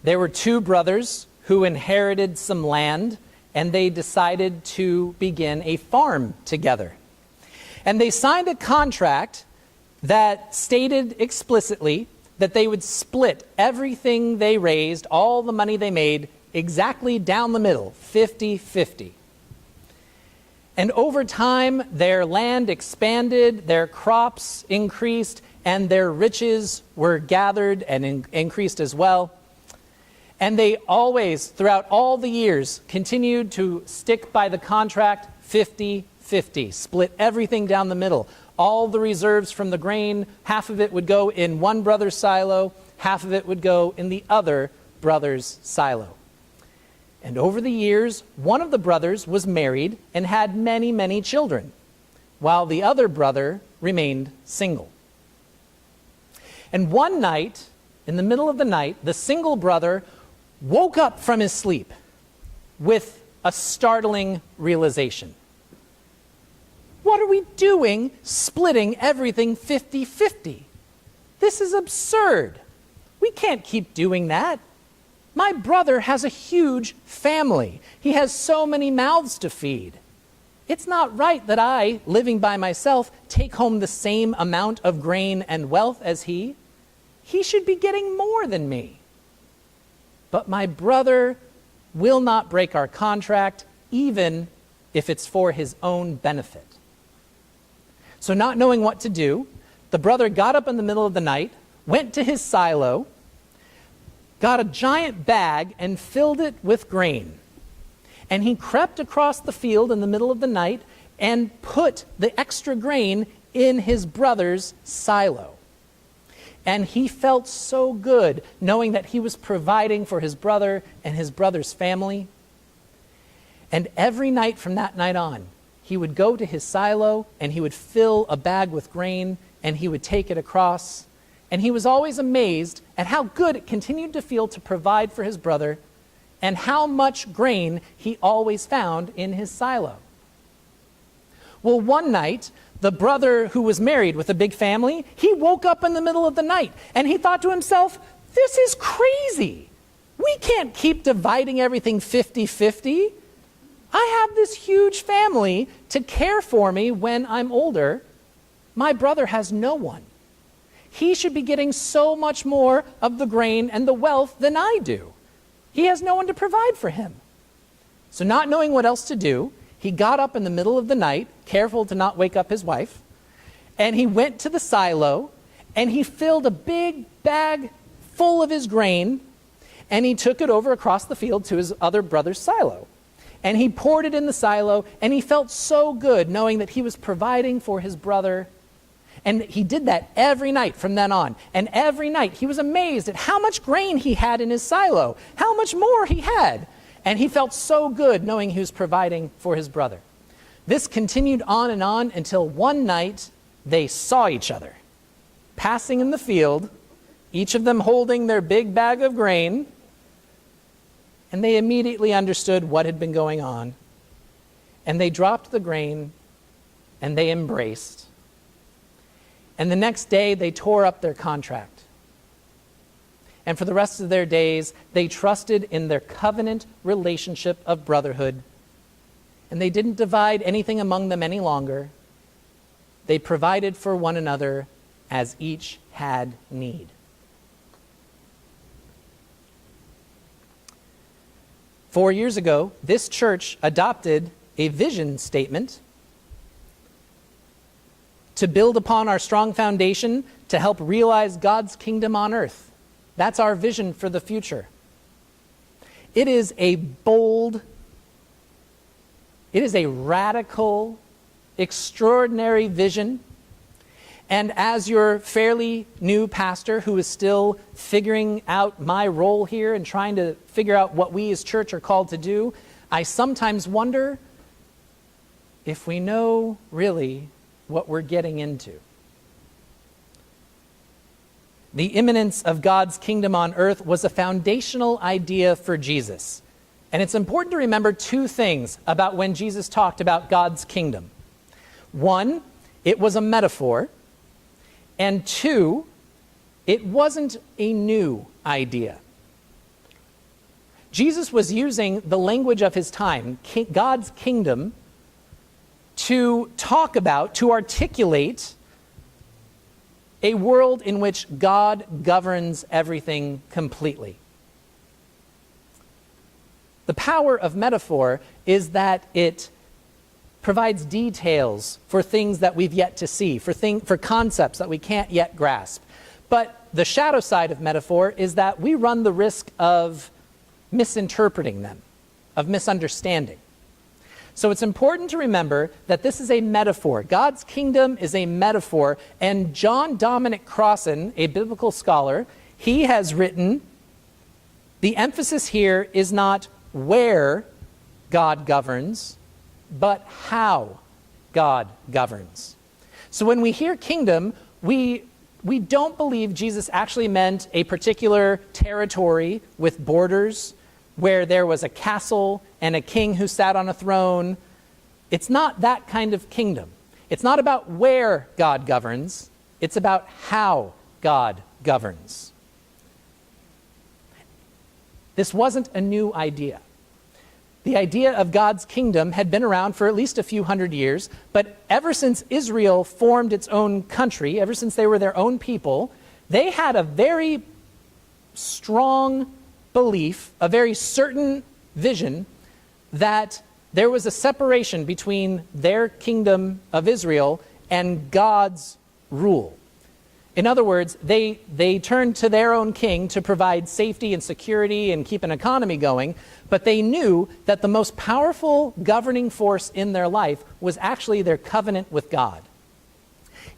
There were two brothers who inherited some land, and they decided to begin a farm together. And they signed a contract that stated explicitly that they would split everything they raised, all the money they made, exactly down the middle, 50-50. And over time, their land expanded, their crops increased, and their riches were gathered and increased as well. And they always, throughout all the years, continued to stick by the contract 50-50, split everything down the middle. All the reserves from the grain, half of it would go in one brother's silo, half of it would go in the other brother's silo. And over the years, one of the brothers was married and had many, many children, while the other brother remained single. And one night, in the middle of the night, the single brother woke up from his sleep with a startling realization. What are we doing splitting everything 50-50? This is absurd. We can't keep doing that. My brother has a huge family. He has so many mouths to feed. It's not right that I, living by myself, take home the same amount of grain and wealth as he. He should be getting more than me. But my brother will not break our contract, even if it's for his own benefit. So not knowing what to do, the brother got up in the middle of the night, went to his silo, got a giant bag and filled it with grain. And he crept across the field in the middle of the night and put the extra grain in his brother's silo. And he felt so good knowing that he was providing for his brother and his brother's family. And every night from that night on, he would go to his silo and he would fill a bag with grain and he would take it across. And he was always amazed at how good it continued to feel to provide for his brother and how much grain he always found in his silo. Well, one night, the brother who was married with a big family, he woke up in the middle of the night and he thought to himself, this is crazy. We can't keep dividing everything 50-50. I have this huge family to care for me when I'm older. My brother has no one. He should be getting so much more of the grain and the wealth than I do. He has no one to provide for him. So not knowing what else to do, he got up in the middle of the night, careful to not wake up his wife, and he went to the silo and he filled a big bag full of his grain and he took it over across the field to his other brother's silo. And he poured it in the silo and he felt so good knowing that he was providing for his brother. And he did that every night from then on. And every night he was amazed at how much grain he had in his silo, how much more he had. And he felt so good knowing he was providing for his brother. This continued on until one night they saw each other, passing in the field, each of them holding their big bag of grain, and they immediately understood what had been going on. And they dropped the grain and they embraced. And the next day they tore up their contract. And for the rest of their days, they trusted in their covenant relationship of brotherhood. And they didn't divide anything among them any longer. They provided for one another as each had need. Four years ago, this church adopted a vision statement to build upon our strong foundation to help realize God's kingdom on earth. That's our vision for the future. It is a bold, it is a radical, extraordinary vision. And as your fairly new pastor who is still figuring out my role here and trying to figure out what we as church are called to do, I sometimes wonder if we know really what we're getting into. The imminence of God's kingdom on earth was a foundational idea for Jesus. And it's important to remember two things about when Jesus talked about God's kingdom. One, it was a metaphor. And two, it wasn't a new idea. Jesus was using the language of his time, God's kingdom, to talk about, to articulate a world in which God governs everything completely. The power of metaphor is that it provides details for things that we've yet to see, for concepts that we can't yet grasp. But the shadow side of metaphor is that we run the risk of misinterpreting them, of misunderstanding. So it's important to remember that this is a metaphor. God's kingdom is a metaphor, and John Dominic Crossan, a biblical scholar, he has written, the emphasis here is not where God governs, but how God governs. So when we hear kingdom, we don't believe Jesus actually meant a particular territory with borders where there was a castle and a king who sat on a throne. It's not that kind of kingdom. It's not about where God governs. It's about how God governs. This wasn't a new idea. The idea of God's kingdom had been around for at least a few hundred years, but ever since Israel formed its own country, ever since they were their own people, they had a very strong belief, a very certain vision that there was a separation between their kingdom of Israel and God's rule. In other words, they turned to their own king to provide safety and security and keep an economy going, but they knew that the most powerful governing force in their life was actually their covenant with God.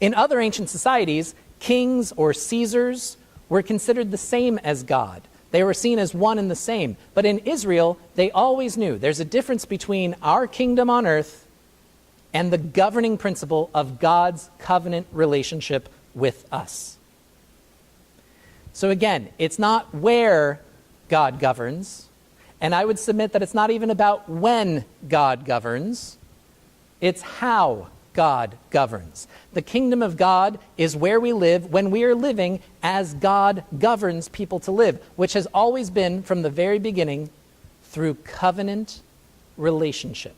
In other ancient societies, kings or Caesars were considered the same as God. They were seen as one and the same. But in Israel, they always knew there's a difference between our kingdom on earth and the governing principle of God's covenant relationship with us. So again, it's not where God governs, and I would submit that it's not even about when God governs, it's how God governs. The kingdom of God is where we live when we are living as God governs people to live, which has always been from the very beginning through covenant relationship.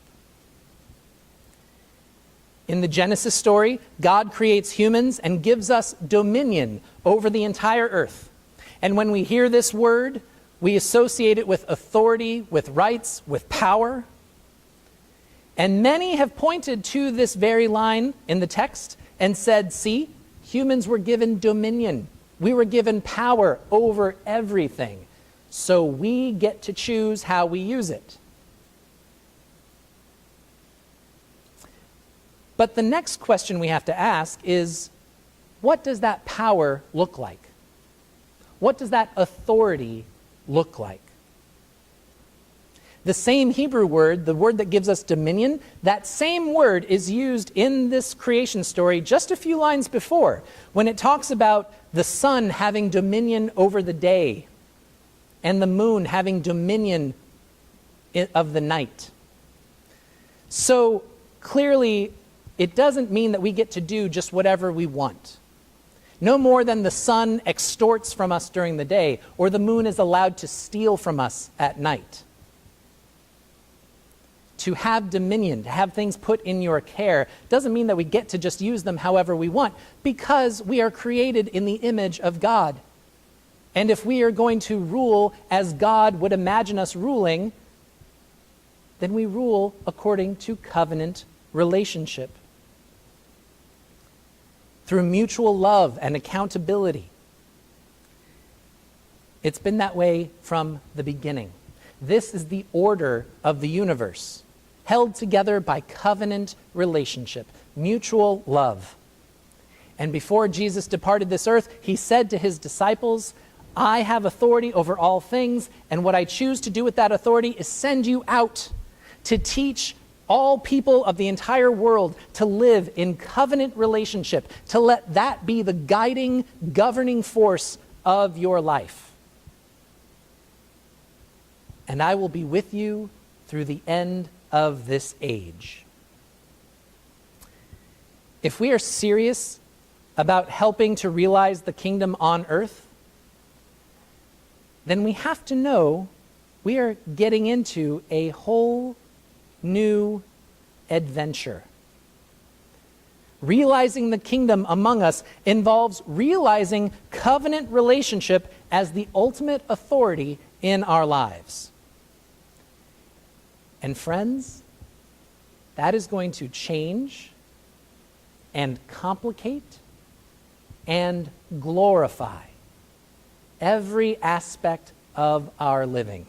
In the Genesis story, God creates humans and gives us dominion over the entire earth. And when we hear this word, we associate it with authority, with rights, with power. And many have pointed to this very line in the text and said, see, humans were given dominion. We were given power over everything. So we get to choose how we use it. But the next question we have to ask is, what does that power look like? What does that authority look like? The same Hebrew word, the word that gives us dominion, that same word is used in this creation story just a few lines before, when it talks about the sun having dominion over the day and the moon having dominion of the night. So clearly, it doesn't mean that we get to do just whatever we want. No more than the sun extorts from us during the day, or the moon is allowed to steal from us at night. To have dominion, to have things put in your care, doesn't mean that we get to just use them however we want, because we are created in the image of God. And if we are going to rule as God would imagine us ruling, then we rule according to covenant relationship. Through mutual love and accountability. It's been that way from the beginning. This is the order of the universe, held together by covenant relationship, mutual love. And before Jesus departed this earth, he said to his disciples, I have authority over all things, and what I choose to do with that authority is send you out to teach all people of the entire world to live in covenant relationship, to let that be the guiding, governing force of your life. And I will be with you through the end of this age. If we are serious about helping to realize the kingdom on earth, then we have to know we are getting into a whole new adventure. Realizing the kingdom among us involves realizing covenant relationship as the ultimate authority in our lives. And friends, that is going to change and complicate and glorify every aspect of our living.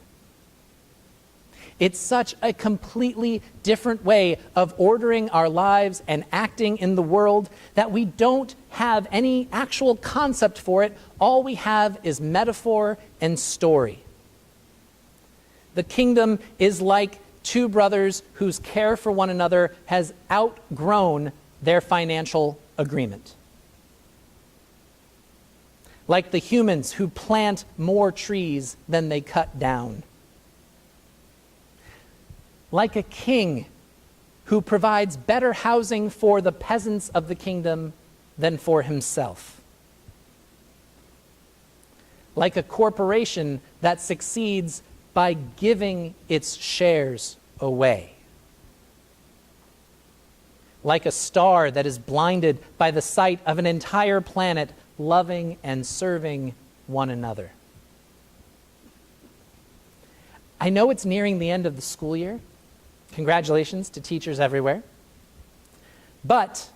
It's such a completely different way of ordering our lives and acting in the world that we don't have any actual concept for it. All we have is metaphor and story. The kingdom is like two brothers whose care for one another has outgrown their financial agreement. Like the humans who plant more trees than they cut down. Like a king who provides better housing for the peasants of the kingdom than for himself. Like a corporation that succeeds by giving its shares away. Like a star that is blinded by the sight of an entire planet loving and serving one another. I know it's nearing the end of the school year. Congratulations to teachers everywhere. But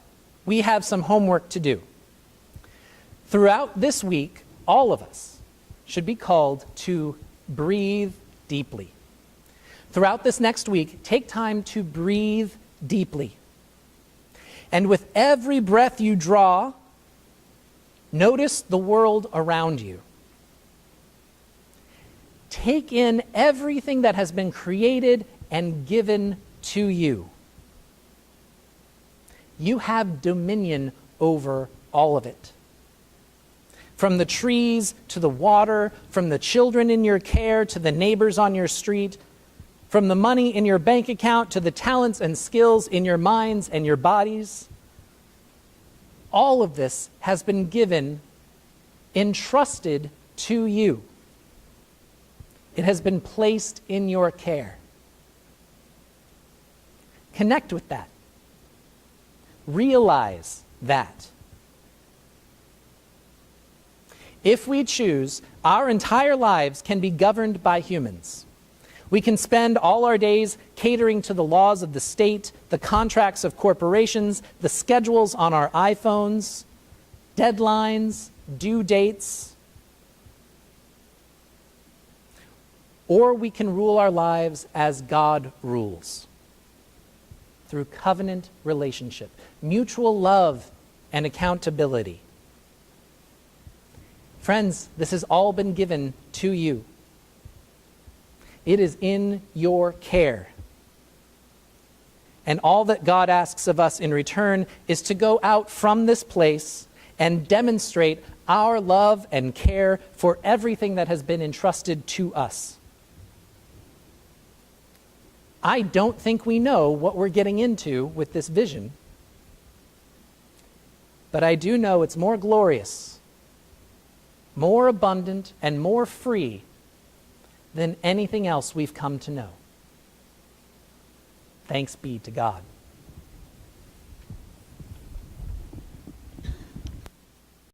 we have some homework to do. Throughout this week, all of us should be called to breathe deeply. Throughout this next week, take time to breathe deeply. And with every breath you draw, notice the world around you. Take in everything that has been created and given to you. You have dominion over all of it. From the trees to the water, from the children in your care to the neighbors on your street, from the money in your bank account to the talents and skills in your minds and your bodies. All of this has been given, entrusted to you. It has been placed in your care. Connect with that. Realize that. If we choose, our entire lives can be governed by humans. We can spend all our days catering to the laws of the state, the contracts of corporations, the schedules on our iPhones, deadlines, due dates. Or we can rule our lives as God rules, through covenant relationship, mutual love, and accountability. Friends, this has all been given to you. It is in your care. And all that God asks of us in return is to go out from this place and demonstrate our love and care for everything that has been entrusted to us. I don't think we know what we're getting into with this vision, but I do know it's more glorious, more abundant, and more free than anything else we've come to know. Thanks be to God.